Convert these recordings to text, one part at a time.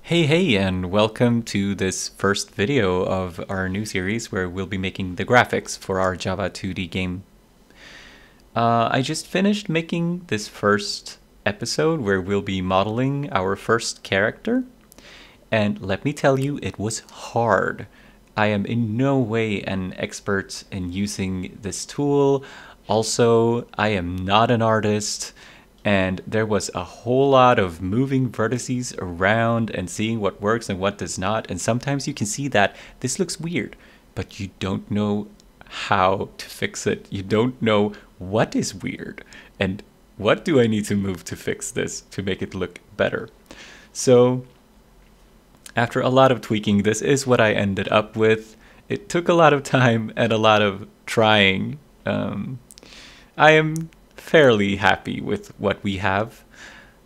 Hey, and welcome to this first video of our new series where we'll be making the graphics for our Java 2D game. I just finished making this first episode where we'll be modeling our first character, and let me tell you, it was hard. I am in no way an expert in using this tool. Also, I am not an artist. And there was a whole lot of moving vertices around and seeing what works and what does not. And sometimes you can see that this looks weird, but you don't know how to fix it. You don't know what is weird and what do I need to move to fix this to make it look better. So after a lot of tweaking, this is what I ended up with. It took a lot of time and a lot of trying. I am fairly happy with what we have,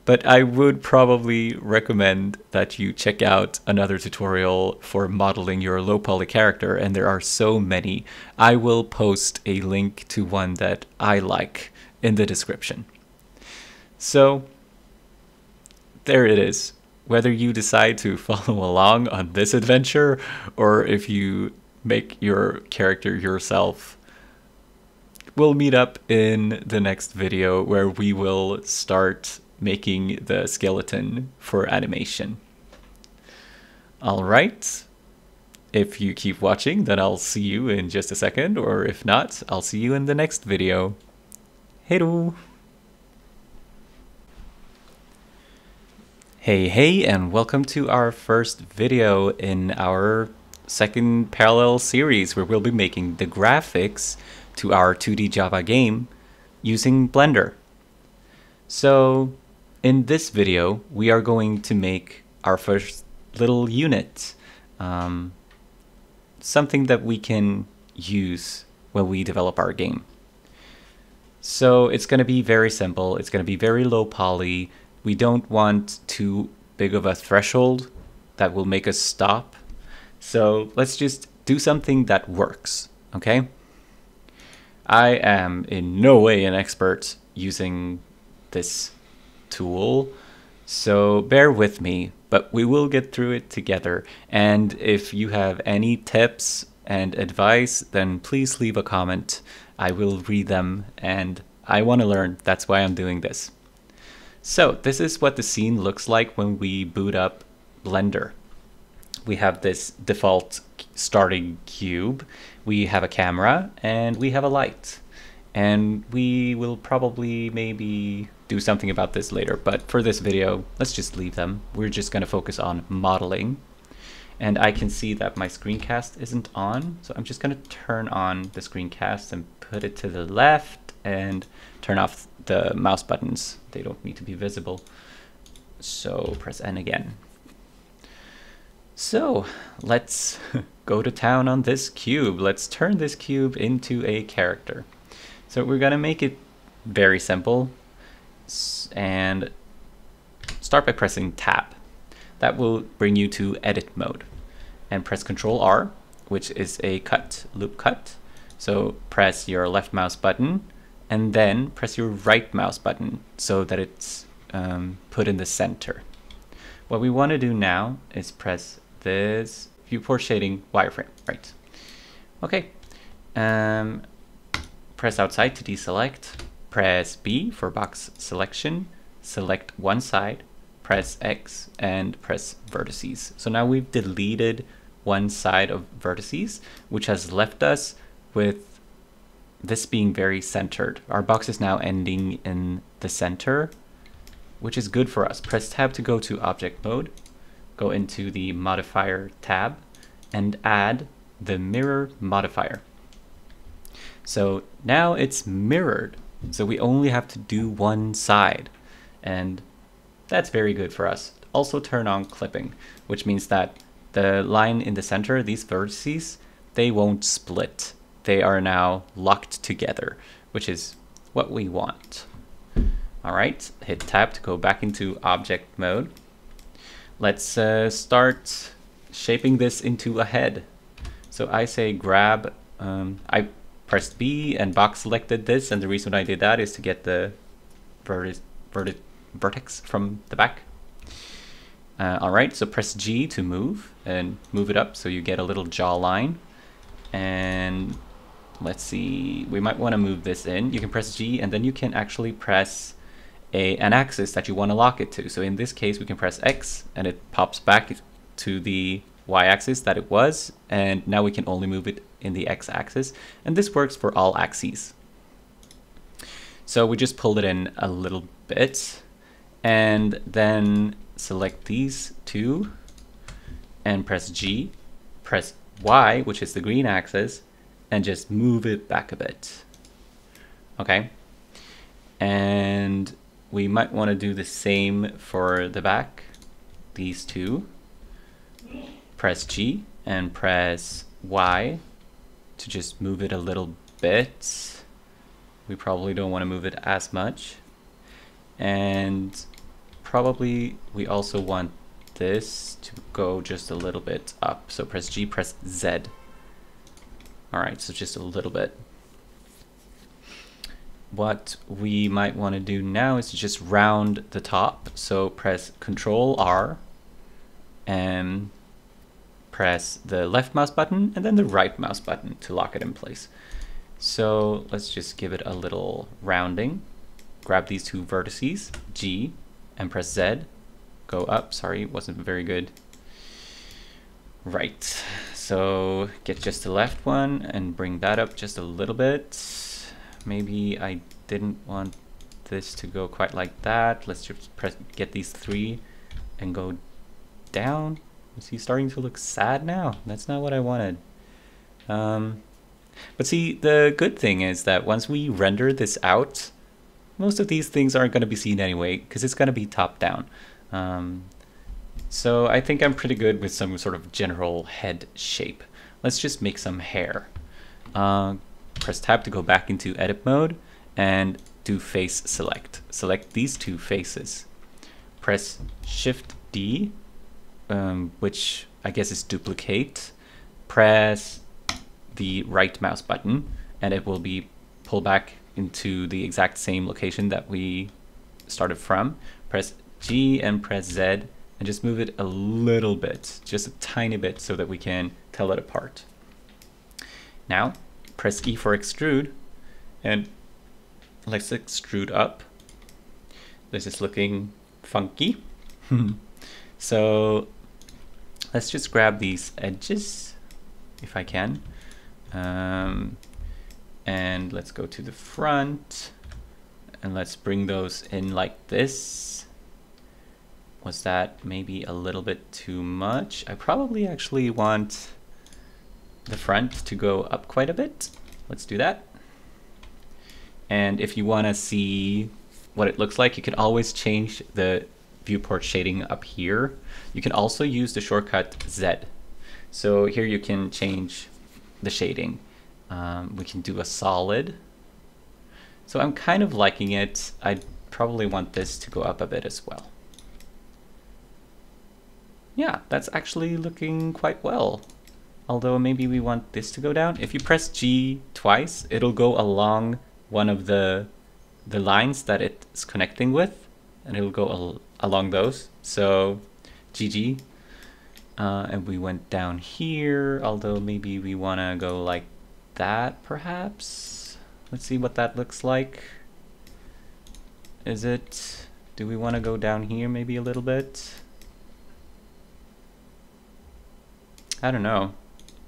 but I would probably recommend that you check out another tutorial for modeling your low poly character, and there are so many. I will post a link to one that I like in the description. So there it is. Whether you decide to follow along on this adventure or if you make your character yourself, we'll meet up in the next video where we will start making the skeleton for animation. Alright, if you keep watching, then I'll see you in just a second, or if not, I'll see you in the next video. Hey-do! Hey, and welcome to our first video in our second parallel series where we'll be making the graphics to our 2D Java game using Blender. So in this video, we are going to make our first little unit, something that we can use when we develop our game. So it's going to be very simple. It's going to be very low poly. We don't want too big of a threshold that will make us stop. So let's just do something that works, okay? I am in no way an expert using this tool, so bear with me, but we will get through it together. And if you have any tips and advice, then please leave a comment. I will read them, and I want to learn. That's why I'm doing this. So this is what the scene looks like when we boot up Blender. We have this default starting cube, we have a camera, and we have a light. And we will probably maybe do something about this later, but for this video, let's just leave them. We're just going to focus on modeling. And I can see that my screencast isn't on, so I'm just going to turn on the screencast and put it to the left and turn off the mouse buttons. They don't need to be visible. So press N again. So let's go to town on this cube. Let's turn this cube into a character. So we're gonna make it very simple and start by pressing Tab. That will bring you to edit mode, and press Ctrl R, which is a loop cut. So press your left mouse button and then press your right mouse button so that it's put in the center. What we want to do now is press this viewport shading wireframe, right? Okay. Press outside to deselect. Press B for box selection. Select one side. Press X and press vertices. So now we've deleted one side of vertices, which has left us with this being very centered. Our box is now ending in the center, which is good for us. Press Tab to go to object mode. Go into the modifier tab and add the mirror modifier. So now it's mirrored. So we only have to do one side, and that's very good for us. Also turn on clipping, which means that the line in the center, these vertices, they won't split. They are now locked together, which is what we want. All right, hit Tab to go back into object mode. Let's start shaping this into a head. So I say grab, I pressed B and box selected this, and the reason I did that is to get the vertex from the back. All right, so press G to move and move it up so you get a little jawline. And let's see, we might want to move this in. You can press G and then you can actually press an axis that you want to lock it to. So in this case, we can press X and it pops back to the Y-axis that it was. And now we can only move it in the X-axis. And this works for all axes. So we just pulled it in a little bit and then select these two and press G, press Y, which is the green axis, and just move it back a bit. Okay. And we might want to do the same for the back. These two. Press G and press Y to just move it a little bit. We probably don't want to move it as much. And probably we also want this to go just a little bit up. So press G, press Z. All right, so just a little bit. What we might want to do now is to just round the top. So press Control R and press the left mouse button and then the right mouse button to lock it in place. So let's just give it a little rounding. Grab these two vertices, G, and press Z. Go up, sorry, it wasn't very good. Right, so get just the left one and bring that up just a little bit. Maybe I didn't want this to go quite like that. Let's just get these three and go down. Is he starting to look sad now? That's not what I wanted. But see, the good thing is that once we render this out, most of these things aren't going to be seen anyway, because it's going to be top down. So I think I'm pretty good with some sort of general head shape. Let's just make some hair. Press tab to go back into edit mode and do face select. Select these two faces. Press Shift D, which I guess is duplicate. Press the right mouse button and it will be pulled back into the exact same location that we started from. Press G and press Z and just move it a little bit, just a tiny bit, so that we can tell it apart. Now press E for extrude and let's extrude up. This is looking funky. So let's just grab these edges if I can. And let's go to the front and let's bring those in like this. Was that maybe a little bit too much? I probably actually want the front to go up quite a bit. Let's do that. And if you want to see what it looks like, you can always change the viewport shading up here. You can also use the shortcut Z. So here you can change the shading. We can do a solid. So I'm kind of liking it. I probably want this to go up a bit as well. Yeah, that's actually looking quite well. Although maybe we want this to go down. If you press G twice, it'll go along one of the lines that it's connecting with, and it'll go along those. So GG. And we went down here, although maybe we want to go like that perhaps. Let's see what that looks like. Do we want to go down here maybe a little bit? I don't know.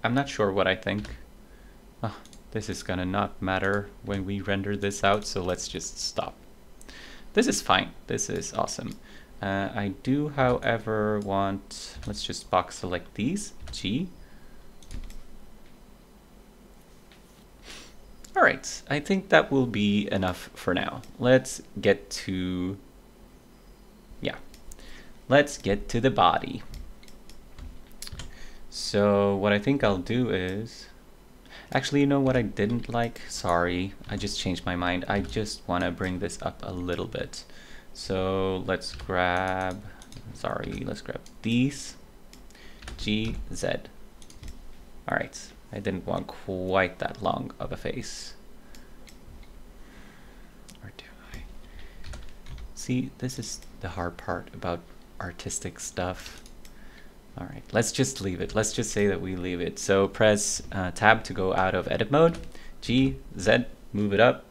I'm not sure what I think. Oh, this is gonna not matter when we render this out, so let's just stop. This is fine. This is awesome. I do, however, want... Let's just box select these. G. Alright, I think that will be enough for now. Let's get to... Yeah. Let's get to the body. So what I think I'll do is... Actually, you know what I didn't like? Sorry, I just changed my mind. I just want to bring this up a little bit. So let's grab these. G, Z. Alright, I didn't want quite that long of a face. Or do I? See, this is the hard part about artistic stuff. All right, let's just leave it. Let's just say that we leave it. So press tab to go out of edit mode. G, Z, move it up.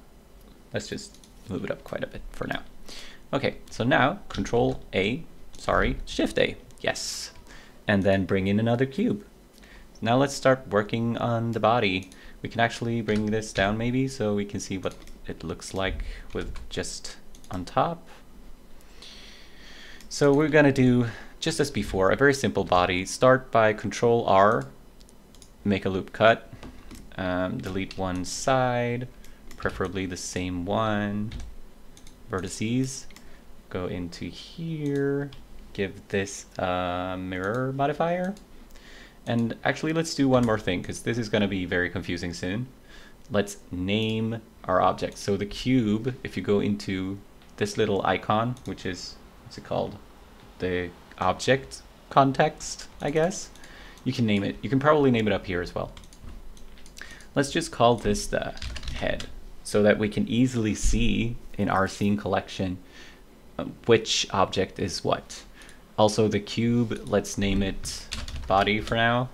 Let's just move it up quite a bit for now. Okay, so now Shift A, yes. And then bring in another cube. Now let's start working on the body. We can actually bring this down maybe so we can see what it looks like with just on top. So we're gonna do just as before, a very simple body. Start by Control R, make a loop cut, delete one side, preferably the same one, vertices, go into here, give this a mirror modifier. And actually let's do one more thing because this is going to be very confusing soon. Let's name our object. So the cube, if you go into this little icon, which is, what's it called? The object context, I guess. You can name it. You can probably name it up here as well. Let's just call this the head so that we can easily see in our scene collection which object is what. Also the cube, let's name it body for now.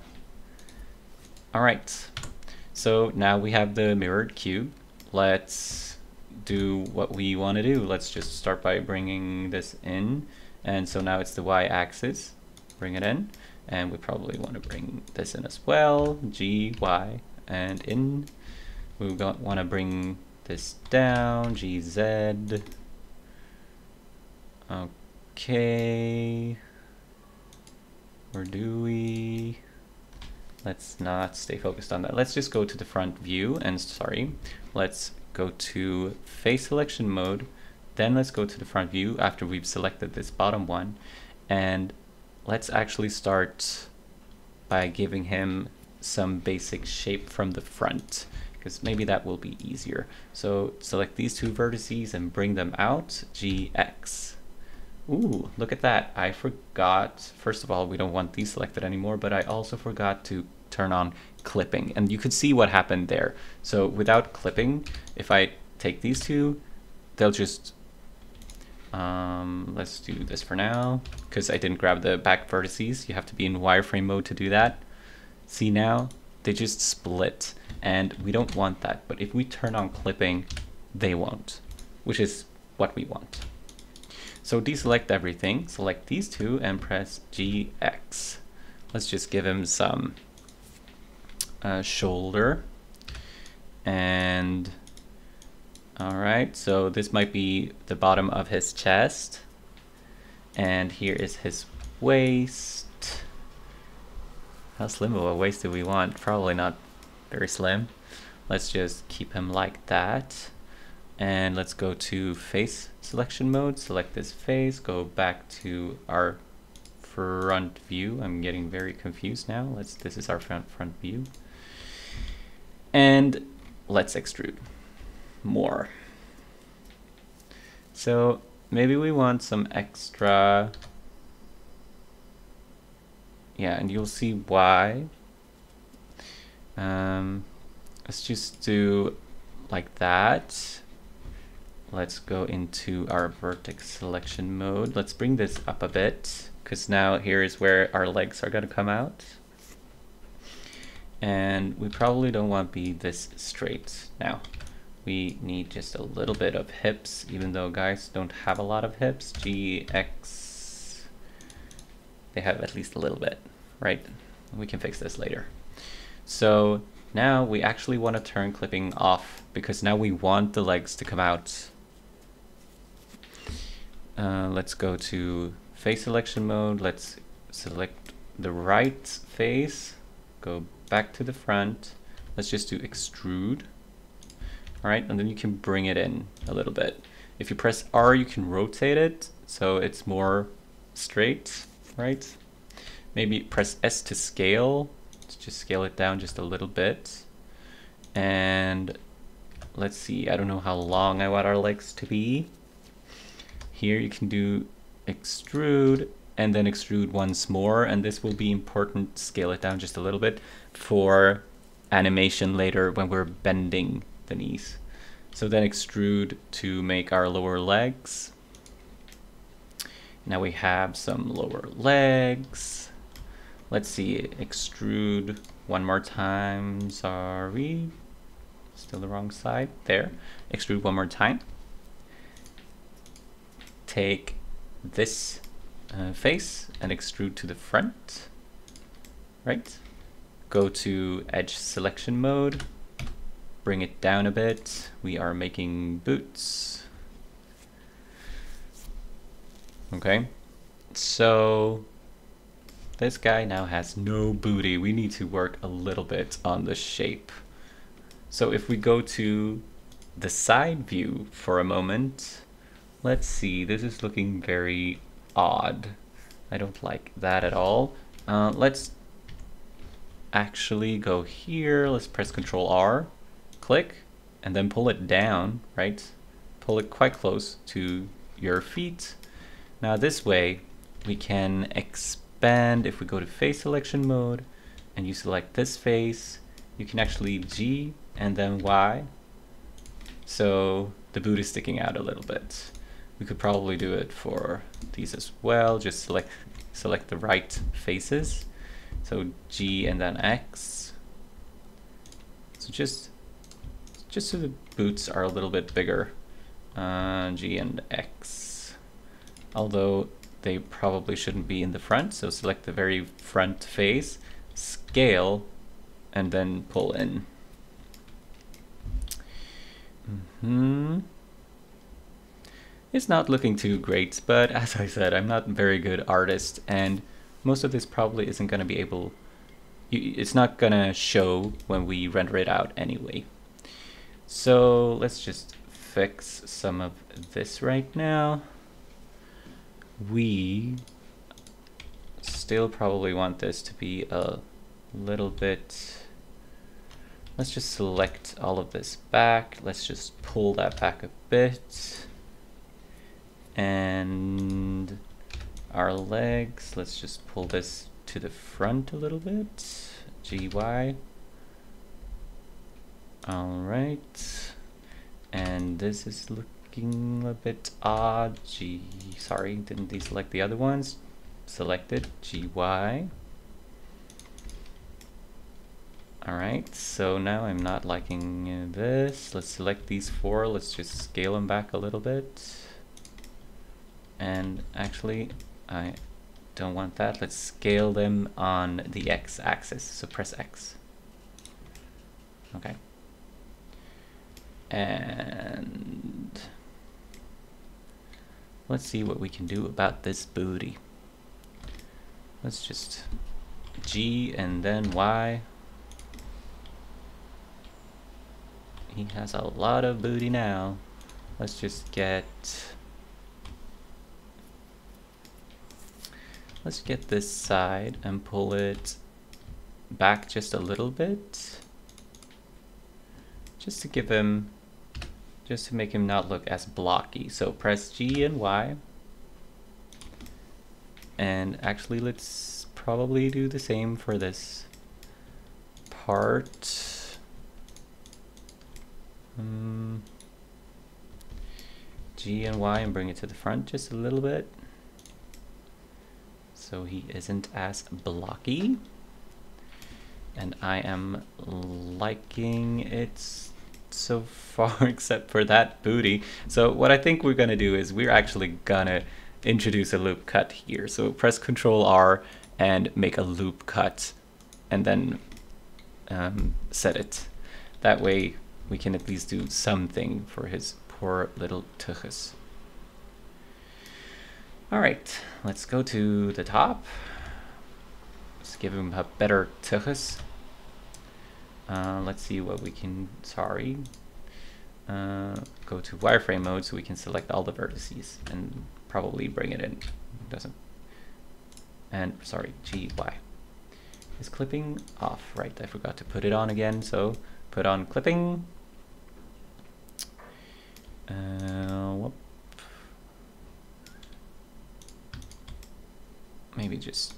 All right, so now we have the mirrored cube. Let's do what we want to do. Let's just start by bringing this in. And so now it's the y-axis. Bring it in. And we probably want to bring this in as well. G, Y, and in. We want to bring this down. G, Z. Okay. Where do we? Let's not stay focused on that. Let's just go to the front view and let's go to face selection mode. Then let's go to the front view after we've selected this bottom one. And let's actually start by giving him some basic shape from the front, because maybe that will be easier. So select these two vertices and bring them out, GX. Ooh, look at that. I forgot, first of all, we don't want these selected anymore, but I also forgot to turn on clipping. And you could see what happened there. So without clipping, if I take these two, they'll just, let's do this for now, because I didn't grab the back vertices. You have to be in wireframe mode to do that. See now, they just split, and we don't want that. But if we turn on clipping, they won't, which is what we want. So deselect everything, select these two and press GX. Let's just give him some shoulder. And all right, so this might be the bottom of his chest. And here is his waist. How slim of a waist do we want? Probably not very slim. Let's just keep him like that. And let's go to face selection mode, select this face, go back to our front view. I'm getting very confused now. This is our front view. And let's extrude more. So maybe we want some extra, yeah, and you'll see why. Let's just do like that. Let's go into our vertex selection mode. Let's bring this up a bit, because now here is where our legs are going to come out. And we probably don't want to be this straight now. We need just a little bit of hips, even though guys don't have a lot of hips. GX, they have at least a little bit, right? We can fix this later. So now we actually want to turn clipping off, because now we want the legs to come out. Let's go to face selection mode. Let's select the right face, go back to the front. Let's just do extrude. All right, and then you can bring it in a little bit. If you press R, you can rotate it so it's more straight, right? Maybe press S to scale. Let's just scale it down just a little bit. And let's see, I don't know how long I want our legs to be. Here you can do extrude and then extrude once more, and this will be important, scale it down just a little bit for animation later when we're bending the knees. So then extrude to make our lower legs. now we have some lower legs. Let's see, extrude one more time. Sorry, still the wrong side. There, extrude one more time. Take this face and extrude to the front, right? Go to edge selection mode, bring it down a bit. We are making boots. Okay, so this guy now has no booty. We need to work a little bit on the shape. So if we go to the side view for a moment, let's see, this is looking very odd. I don't like that at all. Let's actually go here. Let's press Ctrl R, click, and then pull it down, right? Pull it quite close to your feet. Now this way we can expand. If we go to face selection mode and you select this face, you can actually G and then Y. So the boot is sticking out a little bit. We could probably do it for these as well. Just select the right faces. So G and then X. So just so the boots are a little bit bigger. G and X. Although they probably shouldn't be in the front. So select the very front face, scale, and then pull in. It's not looking too great, but as I said, I'm not a very good artist, and most of this probably isn't going to be able, it's not going to show when we render it out anyway. So let's just fix some of this right now. We still probably want this to be a little bit, let's just select all of this back. Let's just pull that back a bit. And our legs, let's just pull this to the front a little bit. GY. All right. And this is looking a bit odd. Sorry, didn't deselect the other ones. Selected GY. All right, so now I'm not liking this. Let's select these four. Let's just scale them back a little bit. And actually, I don't want that. Let's scale them on the X-axis. So press X. Okay. And let's see what we can do about this booty. Let's just G and then Y. He has a lot of booty now. Let's just get this side and pull it back just a little bit, just to give him, just to make him not look as blocky. So press G and Y, and actually let's probably do the same for this part. G and Y and bring it to the front just a little bit, so he isn't as blocky. And I am liking it so far, except for that booty. So what I think we're gonna do is we're actually gonna introduce a loop cut here. So press Ctrl R and make a loop cut, and then set it. That way we can at least do something for his poor little tuchus. All right, let's go to the top. Let's give him a better tuchus. Let's see what we can, go to wireframe mode so we can select all the vertices and probably bring it in. Doesn't. And sorry, GY. Is clipping off, right? I forgot to put it on again, so put on clipping. Whoop. Maybe just,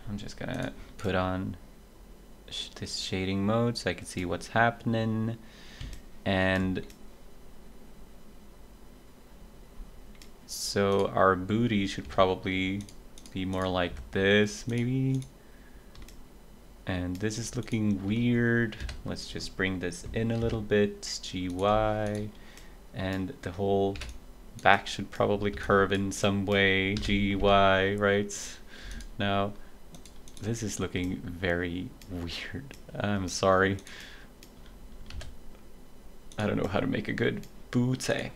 I'm just gonna put on this shading mode so I can see what's happening. And So our booty should probably be more like this, maybe. And this is looking weird. Let's just bring this in a little bit, GY. And the whole back should probably curve in some way, GY, right? Now, this is looking very weird. I'm sorry. I don't know how to make a good booty.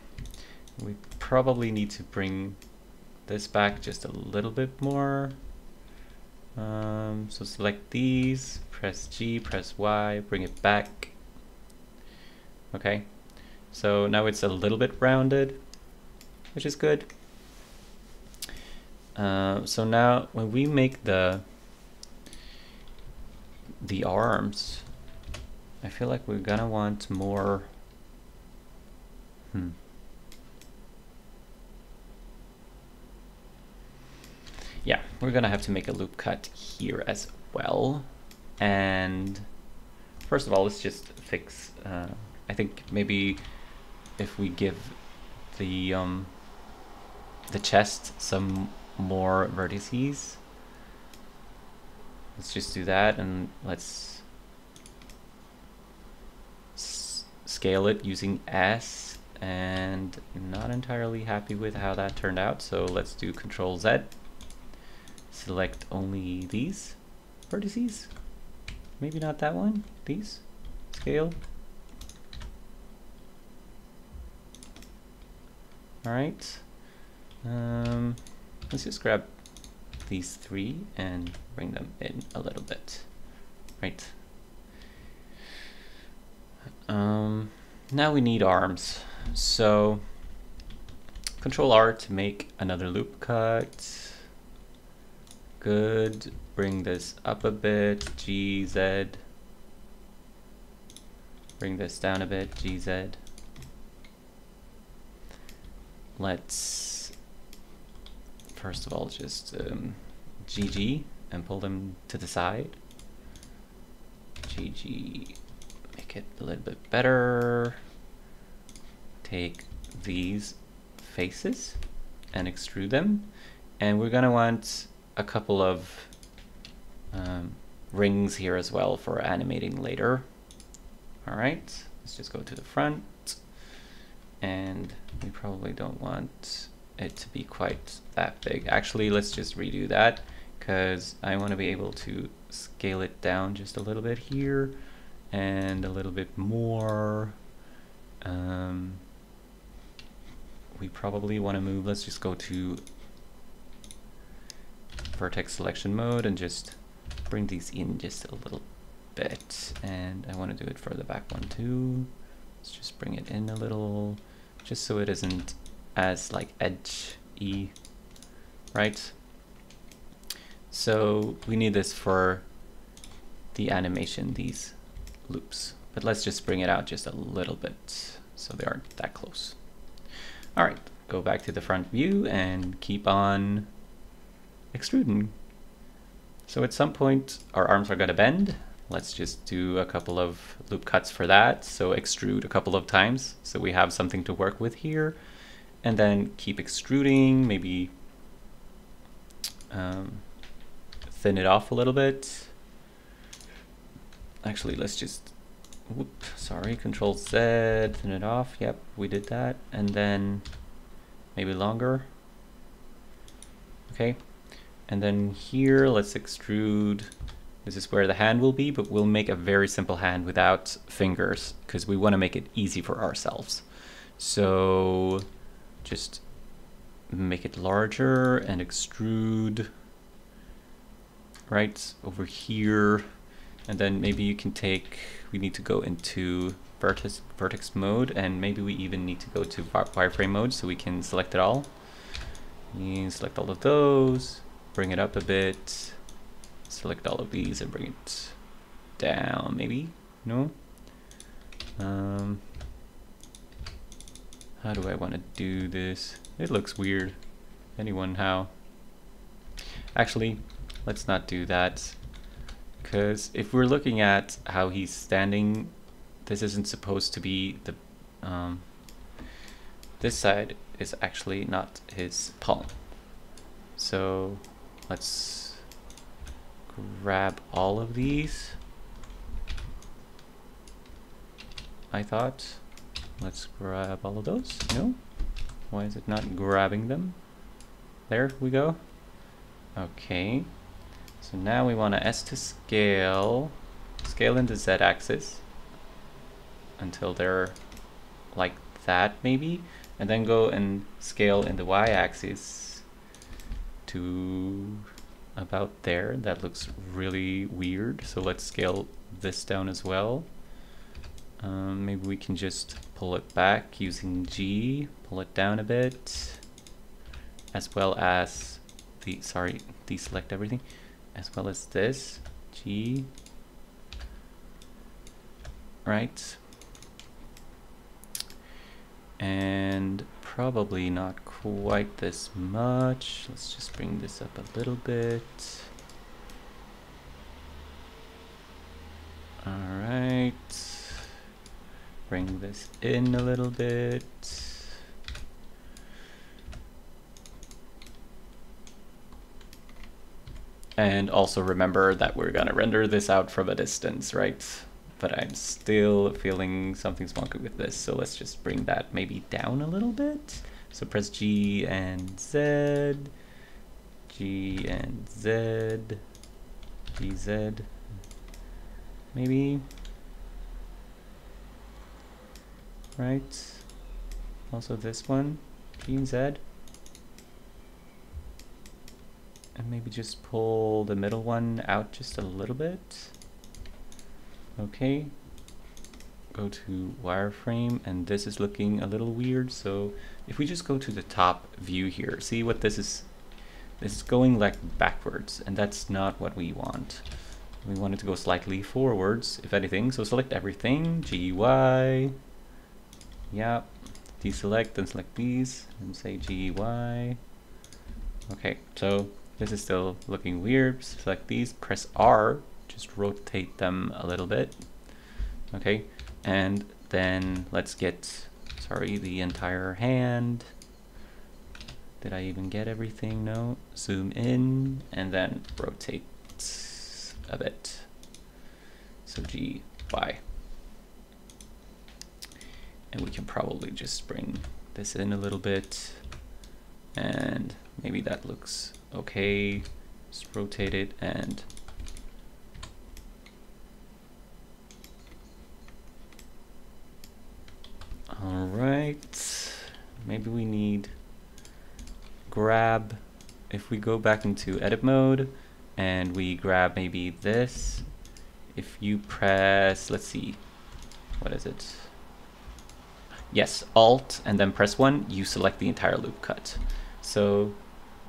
We probably need to bring this back just a little bit more. So select these, press G, press Y, bring it back. Okay, so now it's a little bit rounded, which is good. So now when we make the arms, I feel like we're gonna want more. Yeah, we're gonna have to make a loop cut here as well. And first of all, let's just fix, I think maybe if we give the chest some more vertices, let's just do that, and let's scale it using S, and I'm not entirely happy with how that turned out, so let's do Control Z. Select only these vertices. Maybe not that one. These. Scale. Alright. Let's just grab these three and bring them in a little bit. Right. Now we need arms. So Control R to make another loop cut. Good. Bring this up a bit, GZ. Bring this down a bit, GZ. Let's first of all just GG and pull them to the side. GG, make it a little bit better. Take these faces and extrude them, and we're gonna want a couple of rings here as well for animating later. All right, let's just go to the front, and we probably don't want it to be quite that big. Actually, let's just redo that because I want to be able to scale it down just a little bit here and a little bit more. We probably want to move, let's just go to vertex selection mode and just bring these in just a little bit, and I want to do it for the back one too. Let's just bring it in a little, just so it isn't as like edge-y, right? So we need this for the animation, these loops, but let's just bring it out just a little bit so they aren't that close. All right, go back to the front view and keep on extruding. So at some point our arms are going to bend. Let's just do a couple of loop cuts for that. So extrude a couple of times so we have something to work with here, and then keep extruding, maybe thin it off a little bit. Actually, let's just Control Z, thin it off. Yep, we did that. And then maybe longer. Okay. And then here, let's extrude. This is where the hand will be, but we'll make a very simple hand without fingers because we want to make it easy for ourselves. So just make it larger and extrude right over here. And then maybe you can take, we need to go into vertex mode, and maybe we even need to go to wireframe mode so we can select it all. You select all of those, bring it up a bit, select all of these and bring it down, maybe? No? How do I want to do this? It looks weird. Anyone, how? Actually, let's not do that. Because if we're looking at how he's standing, this isn't supposed to be the, this side is actually not his palm. So let's grab all of these. I thought, let's grab all of those. No? Why is it not grabbing them? There we go. Okay. So now we want to S to scale in the Z-axis until they're like that maybe, and then go and scale in the Y-axis to about there. That looks really weird, so let's scale this down as well. Maybe we can just pull it back using G, pull it down a bit, as well as deselect everything, as well as this, G, right? And probably not quite this much. Let's just bring this up a little bit. All right. Bring this in a little bit. And also remember that we're gonna render this out from a distance, right? But I'm still feeling something's wonky with this, so let's just bring that maybe down a little bit. So press G and Z, G and Z, G, Z, maybe. Right? Also this one, G and Z. And maybe just pull the middle one out just a little bit. Okay. Go to wireframe, and this is looking a little weird. So if we just go to the top view here, see what this is? This is going like backwards, and that's not what we want. We want it to go slightly forwards, if anything. So select everything, GUI. Yeah. Deselect and select these, and say GUI. Okay, so this is still looking weird. Select these, press R, just rotate them a little bit. Okay, and then let's get, the entire hand. Did I even get everything? No. Zoom in, and then rotate a bit. So G, Y. And we can probably just bring this in a little bit. And maybe that looks okay. Just rotate it and all right. Maybe we need grab. If we go back into edit mode and we grab maybe this, if you press, let's see, what is it? Yes, Alt and then press 1, you select the entire loop cut. So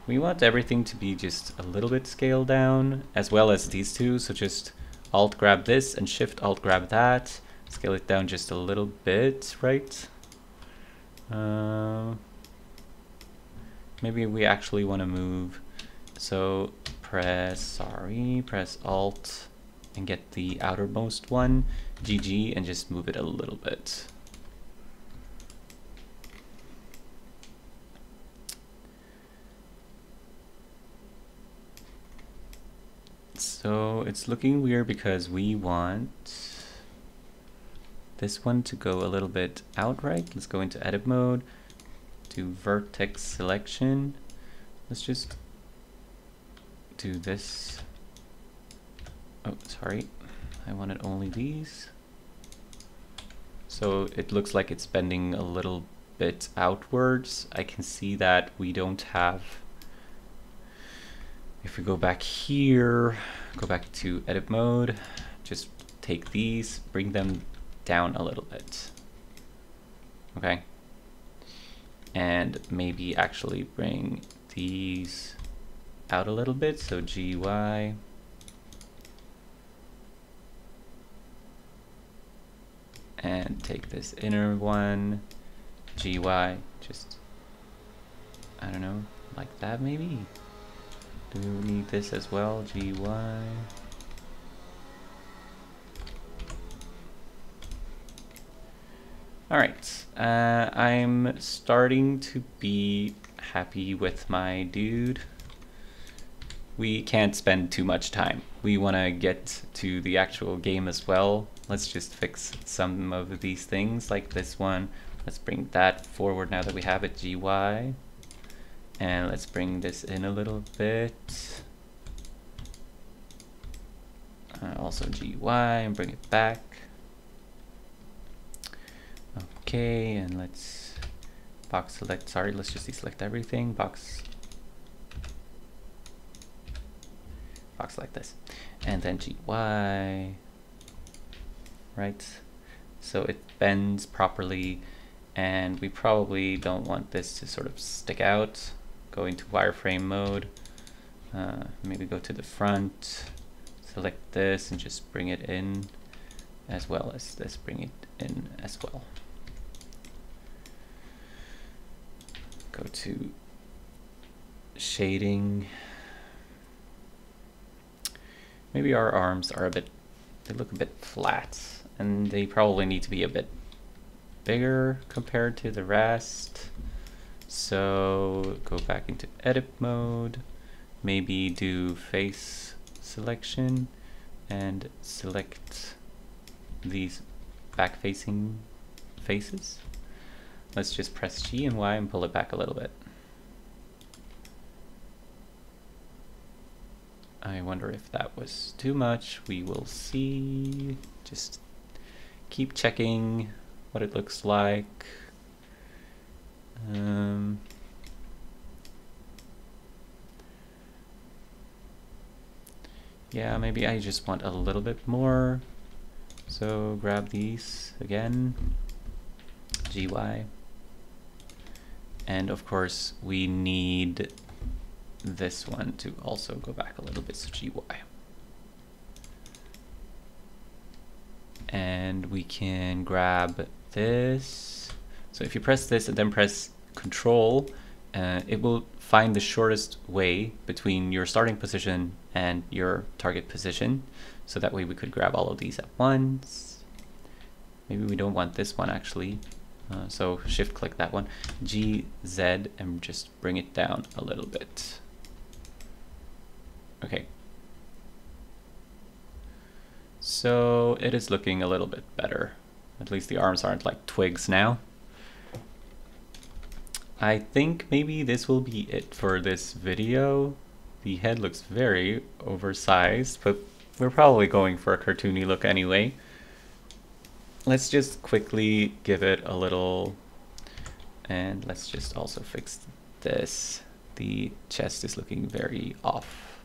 we want everything to be just a little bit scaled down, as well as these two. So just Alt grab this and Shift Alt grab that. Scale it down just a little bit, right? Maybe we actually want to move. So press Alt and get the outermost one, GG, and just move it a little bit. So it's looking weird because we want this one to go a little bit out, right? Let's go into edit mode, do vertex selection. Let's just do this. Oh, sorry. I wanted only these. So it looks like it's bending a little bit outwards. I can see that we don't have. If we go back here, go back to edit mode, just take these, bring them down a little bit. Okay. And maybe actually bring these out a little bit. So GY. And take this inner one, GY, just, I don't know, like that maybe? Do we need this as well? GY. Alright, I'm starting to be happy with my dude. We can't spend too much time. We want to get to the actual game as well. Let's just fix some of these things, like this one. Let's bring that forward now that we have it, GY. And let's bring this in a little bit. Also GY, and bring it back. Okay, and let's box select, sorry, let's just deselect everything. Box like this. And then GY, right? So it bends properly, and we probably don't want this to sort of stick out. Go into wireframe mode, maybe go to the front, select this and just bring it in, as well as this, bring it in as well. Go to shading. Maybe our arms are they look a bit flat, and they probably need to be a bit bigger compared to the rest. So go back into edit mode, maybe do face selection and select these back facing faces. Let's just press G and Y and pull it back a little bit. I wonder if that was too much. We will see. Just keep checking what it looks like. Yeah, maybe I just want a little bit more. So grab these again, GY. And of course we need this one to also go back a little bit, so GY. And we can grab this. So if you press this and then press Control, it will find the shortest way between your starting position and your target position. So that way we could grab all of these at once. Maybe we don't want this one actually. So shift click that one, GZ, and just bring it down a little bit. Okay. So it is looking a little bit better. At least the arms aren't like twigs now. I think maybe this will be it for this video. The head looks very oversized, but we're probably going for a cartoony look anyway. Let's just quickly give it a little, and let's just also fix this. The chest is looking very off.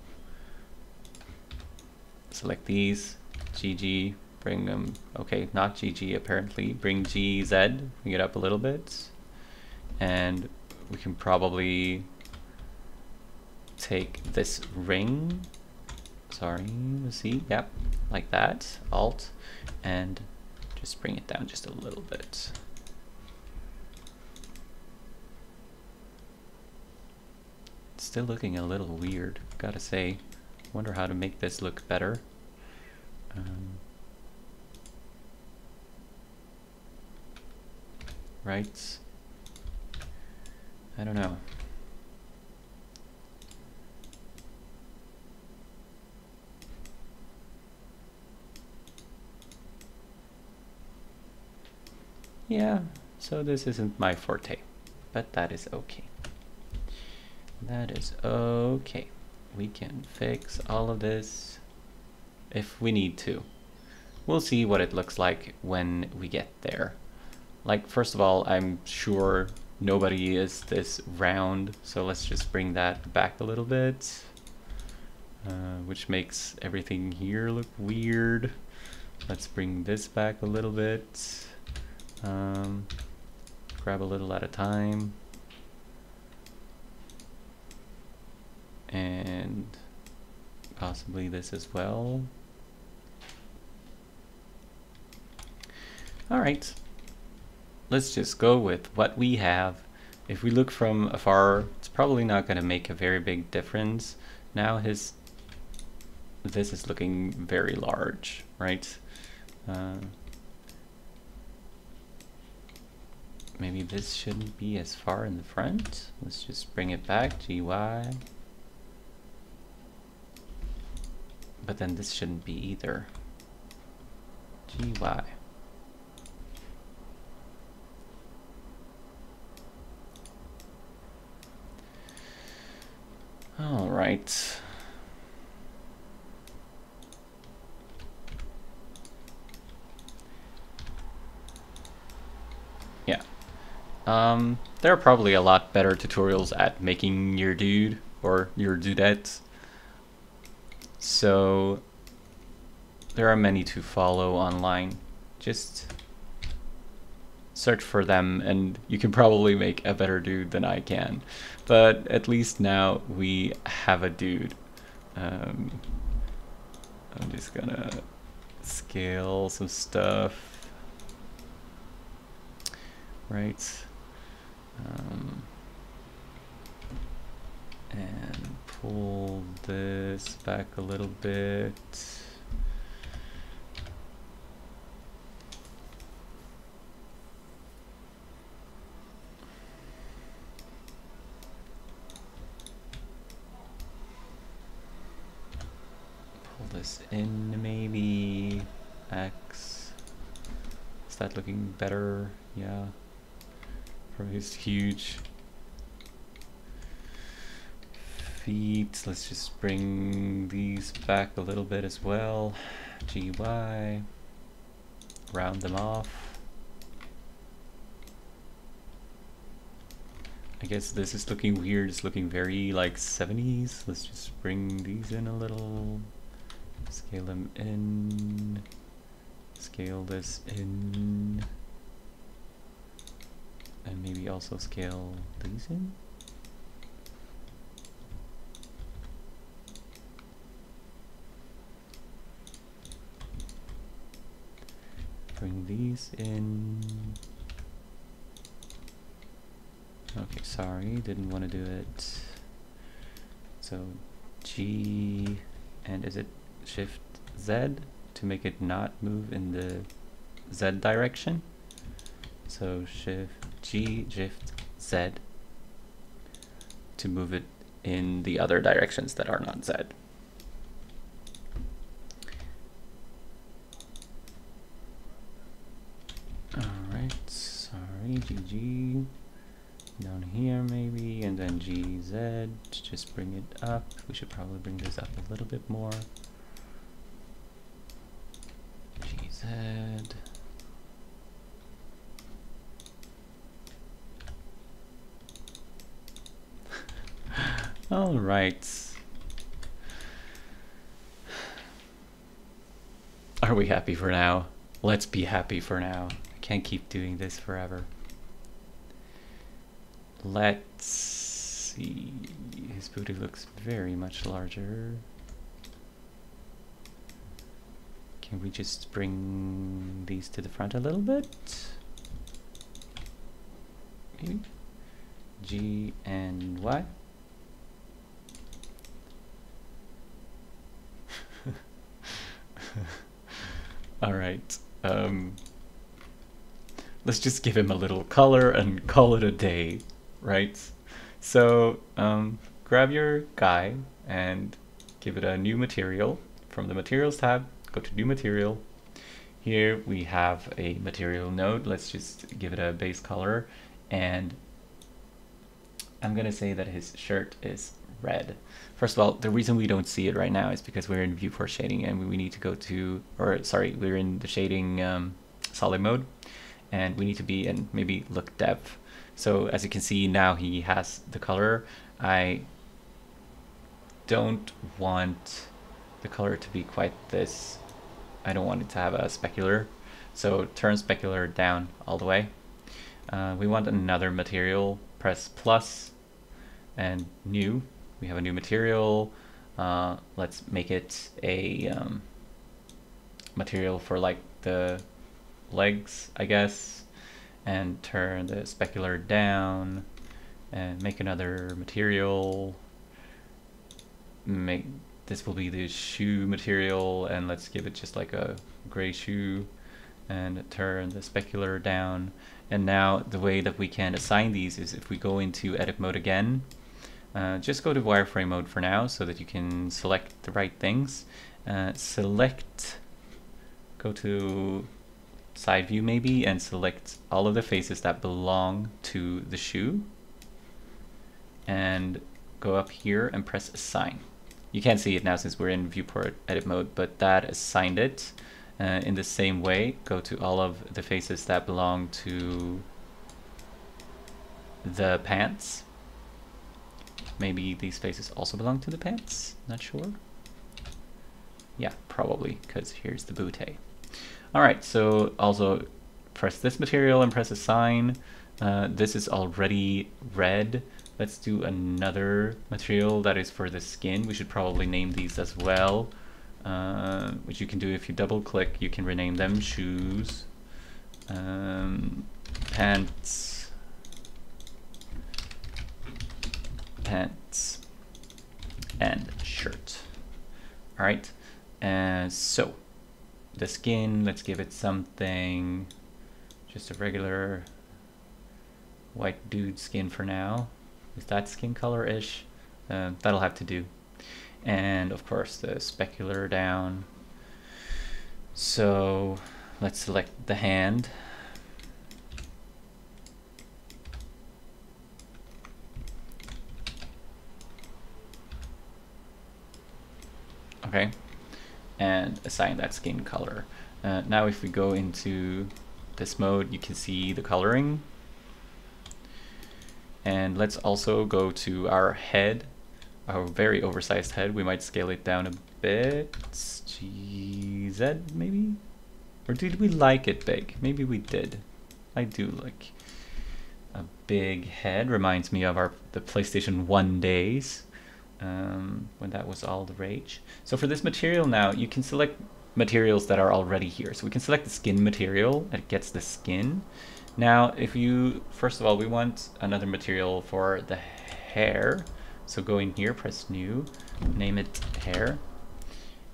Select these, GG, bring them, okay, not GG apparently, bring GZ, bring it up a little bit. And we can probably take this ring, sorry, let's see, yep, like that, Alt, and just bring it down just a little bit. It's still looking a little weird, gotta say. Wonder how to make this look better. Right. I don't know. Yeah, so this isn't my forte, but that is okay. That is okay. We can fix all of this if we need to. We'll see what it looks like when we get there. Like, first of all, I'm sure nobody is this round, so let's just bring that back a little bit, which makes everything here look weird. Let's bring this back a little bit. Grab a little at a time. And possibly this as well. Alright. Let's just go with what we have. If we look from afar, it's probably not going to make a very big difference. Now this is looking very large, right? maybe this shouldn't be as far in the front. Let's just bring it back, GY. But then this shouldn't be either. GY. All right. Yeah. There are probably a lot better tutorials at making your dude or your dudette. So there are many to follow online. Just search for them and you can probably make a better dude than I can. But at least now we have a dude. I'm just gonna scale some stuff. Right. And pull this back a little bit. Pull this in maybe. X. Is that looking better? Yeah. From his huge feet. Let's just bring these back a little bit as well. GY. Round them off. I guess this is looking weird. It's looking very like 70s. Let's just bring these in a little. Scale them in. Scale this in. And maybe also scale these in. Bring these in. Okay, sorry, didn't want to do it. So G, and is it Shift Z to make it not move in the Z direction? So Shift G, Shift Z to move it in the other directions that are not Z. Alright, sorry, GG. Down here maybe, and then GZ, just bring it up. We should probably bring this up a little bit more. GZ. All right. Are we happy for now? Let's be happy for now. I can't keep doing this forever. Let's see. His booty looks very much larger. Can we just bring these to the front a little bit? Maybe. G and Y. All right. Let's just give him a little color and call it a day, right? So grab your guy and give it a new material. From the materials tab, go to new material. Here we have a material node. Let's just give it a base color, and I'm gonna say that his shirt is red. First of all, the reason we don't see it right now is because we're in viewport shading and we need to go to, or sorry, we're in the shading solid mode, and we need to be in maybe look depth. So as you can see now, he has the color. I don't want the color to be quite this. I don't want it to have a specular. So turn specular down all the way. We want another material. Press plus and new. We have a new material. Let's make it a material for like the legs, I guess, and turn the specular down and make another material. This will be the shoe material, and let's give it just like a gray shoe, and turn the specular down And now the way that we can assign these is if we go into edit mode again, just go to wireframe mode for now so that you can select the right things. Go to side view maybe, and select all of the faces that belong to the shoe. And go up here and press assign. You can't see it now since we're in viewport edit mode, but that assigned it. In the same way, go to all of the faces that belong to the pants. Maybe these faces also belong to the pants, not sure. Yeah, probably, because here's the bootay. Alright, so also press this material and press assign. This is already red. Let's do another material that is for the skin. We should probably name these as well. Which you can do if you double click, you can rename them shoes, pants, and shirt. All right, so the skin, let's give it something, just a regular white dude skin for now. Is that skin color-ish? That'll have to do. And of course the specular down. So let's select the hand. Okay, and assign that skin color. Now if we go into this mode, you can see the coloring. And let's also go to our head. Our very oversized head. We might scale it down a bit. GZ maybe? Or did we like it big? Maybe we did. I do like a big head. Reminds me of the PlayStation 1 days, when that was all the rage. So for this material now, you can select materials that are already here. So we can select the skin material that gets the skin. Now if you, first of all, we want another material for the hair. So go in here, press new, name it hair,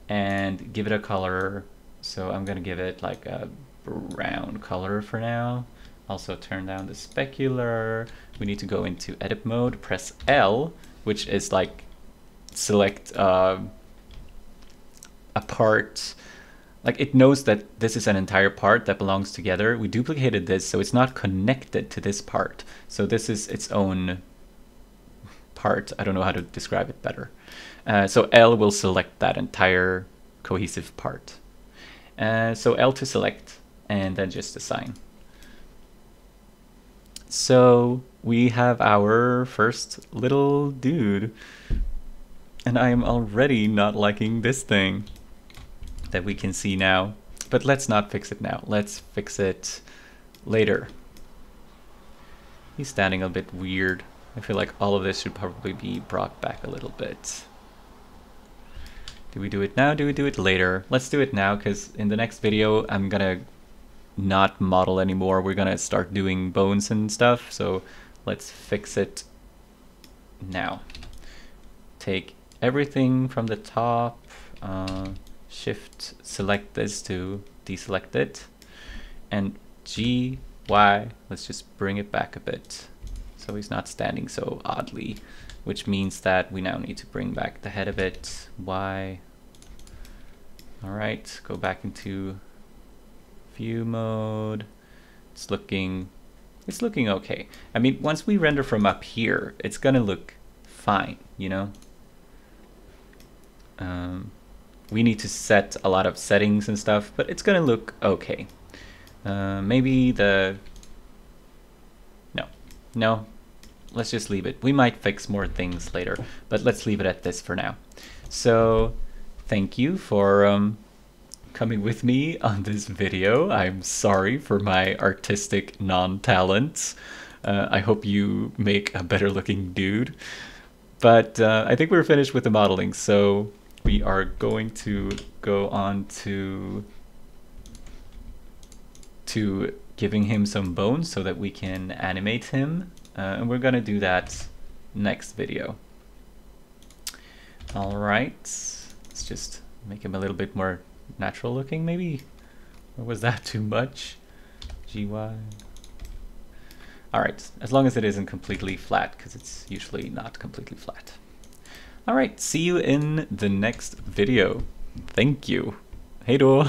and give it a color. So I'm gonna give it like a brown color for now. Also turn down the specular. We need to go into edit mode, press L, which is like select a part. Like it knows that this is an entire part that belongs together. We duplicated this, so it's not connected to this part. So this is its own part. I don't know how to describe it better. So L will select that entire cohesive part. So L to select, and then just assign. So we have our first little dude, and I am already not liking this thing that we can see now. But let's not fix it now. Let's fix it later. He's standing a bit weird. I feel like all of this should probably be brought back a little bit. Do we do it now? Do we do it later? Let's do it now, because in the next video I'm gonna not model anymore. We're gonna start doing bones and stuff, so let's fix it now. Take everything from the top, shift select this to deselect it, and G, Y, let's just bring it back a bit. So he's not standing so oddly, which means that we now need to bring back the head a bit. Y. All right, go back into view mode. It's looking okay. I mean, once we render from up here, it's gonna look fine, you know? We need to set a lot of settings and stuff, but it's gonna look okay. Maybe no, let's just leave it. We might fix more things later, but let's leave it at this for now. So thank you for coming with me on this video. I'm sorry for my artistic non-talents. I hope you make a better looking dude. But I think we're finished with the modeling, so we are going to go on to giving him some bones so that we can animate him, and we're gonna do that next video. All right, let's just make him a little bit more natural looking maybe, or was that too much? GY, Alright, as long as it isn't completely flat, because it's usually not completely flat. Alright, see you in the next video. Thank you. Hej då!